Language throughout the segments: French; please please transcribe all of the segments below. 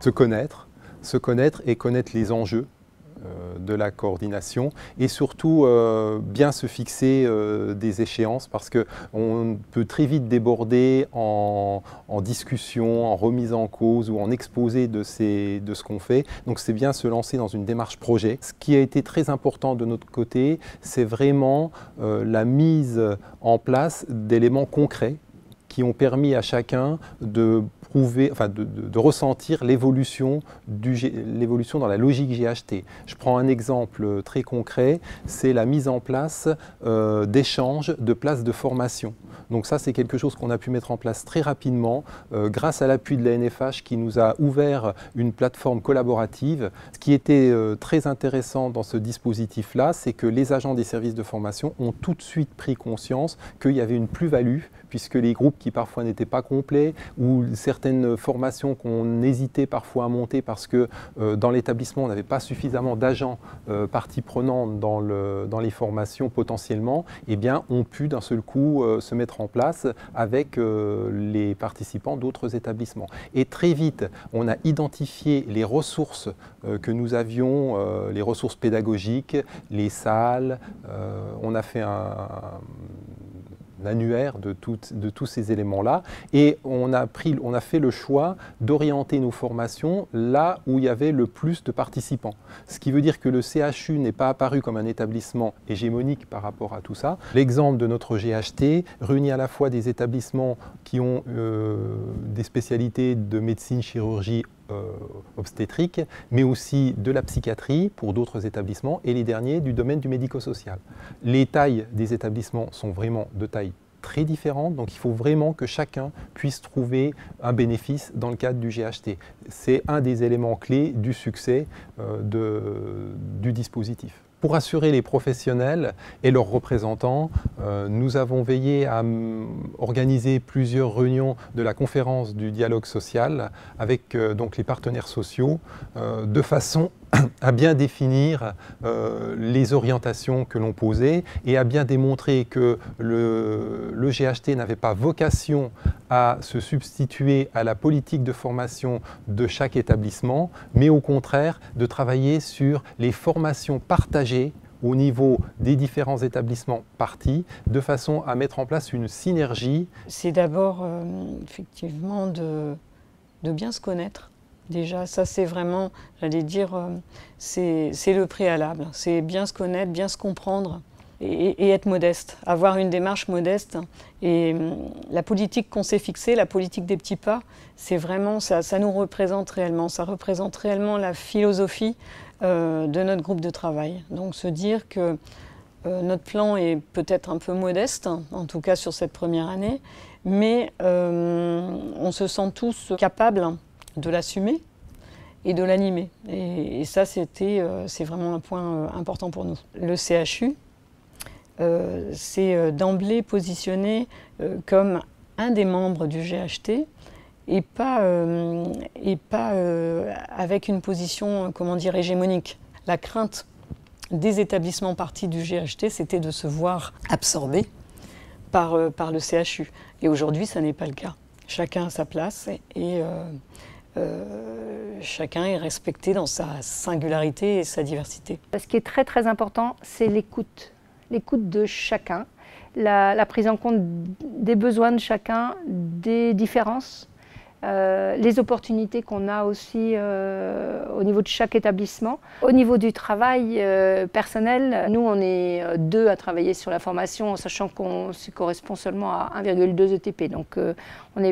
se connaître et connaître les enjeux de la coordination et surtout bien se fixer des échéances parce qu'on peut très vite déborder en discussion, en remise en cause ou en exposé de ce qu'on fait. Donc c'est bien se lancer dans une démarche projet. Ce qui a été très important de notre côté, c'est vraiment la mise en place d'éléments concrets qui ont permis à chacun de prouver, enfin de ressentir l'évolution dans la logique GHT. Je prends un exemple très concret, c'est la mise en place d'échanges de places de formation. Donc ça, c'est quelque chose qu'on a pu mettre en place très rapidement grâce à l'appui de la NFH qui nous a ouvert une plateforme collaborative. Ce qui était très intéressant dans ce dispositif-là, c'est que les agents des services de formation ont tout de suite pris conscience qu'il y avait une plus-value puisque les groupes qui parfois n'étaient pas complets ou certaines formations qu'on hésitait parfois à monter parce que dans l'établissement on n'avait pas suffisamment d'agents partie prenante dans les formations potentiellement, eh bien, ont pu d'un seul coup se mettre en place avec les participants d'autres établissements. Et très vite, on a identifié les ressources que nous avions, les ressources pédagogiques, les salles, on a fait un annuaire de tous ces éléments-là et on a fait le choix d'orienter nos formations là où il y avait le plus de participants. Ce qui veut dire que le CHU n'est pas apparu comme un établissement hégémonique par rapport à tout ça. L'exemple de notre GHT réunit à la fois des établissements qui ont des spécialités de médecine, chirurgie, obstétrique, mais aussi de la psychiatrie pour d'autres établissements et les derniers du domaine du médico-social. Les tailles des établissements sont vraiment de taille très différentes, donc il faut vraiment que chacun puisse trouver un bénéfice dans le cadre du GHT. C'est un des éléments clés du succès du dispositif. Pour assurer les professionnels et leurs représentants, nous avons veillé à organiser plusieurs réunions de la conférence du dialogue social avec donc les partenaires sociaux de façon à bien définir les orientations que l'on posait et à bien démontrer que le GHT n'avait pas vocation à se substituer à la politique de formation de chaque établissement, mais au contraire de travailler sur les formations partagées au niveau des différents établissements partis, de façon à mettre en place une synergie. C'est d'abord effectivement de bien se connaître. Déjà, ça c'est vraiment, j'allais dire, c'est le préalable. C'est bien se connaître, bien se comprendre et être modeste, avoir une démarche modeste. Et la politique qu'on s'est fixée, la politique des petits pas, c'est vraiment, ça nous représente réellement. Ça représente réellement la philosophie de notre groupe de travail. Donc se dire que notre plan est peut-être un peu modeste, en tout cas sur cette première année, mais on se sent tous capables de l'assumer et de l'animer. Et ça, c'est vraiment un point important pour nous. Le CHU s'est d'emblée positionné comme un des membres du GHT et pas avec une position, comment dire, hégémonique. La crainte des établissements partis du GHT, c'était de se voir absorbé par le CHU. Et aujourd'hui, ça n'est pas le cas. Chacun a sa place et chacun est respecté dans sa singularité et sa diversité. Ce qui est très très important, c'est l'écoute de chacun, la prise en compte des besoins de chacun, des différences, les opportunités qu'on a aussi au niveau de chaque établissement. Au niveau du travail personnel, nous on est deux à travailler sur la formation, sachant qu'on correspond seulement à 1,2 ETP. Donc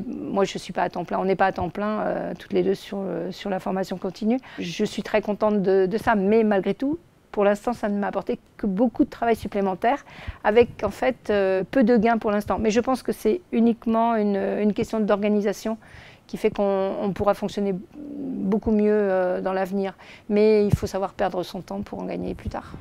moi je ne suis pas à temps plein, on n'est pas à temps plein toutes les deux sur la formation continue. Je suis très contente de ça, mais malgré tout, pour l'instant, ça ne m'a apporté que beaucoup de travail supplémentaire, avec en fait peu de gains pour l'instant. Mais je pense que c'est uniquement une question d'organisation qui fait qu'on pourra fonctionner beaucoup mieux dans l'avenir. Mais il faut savoir perdre son temps pour en gagner plus tard.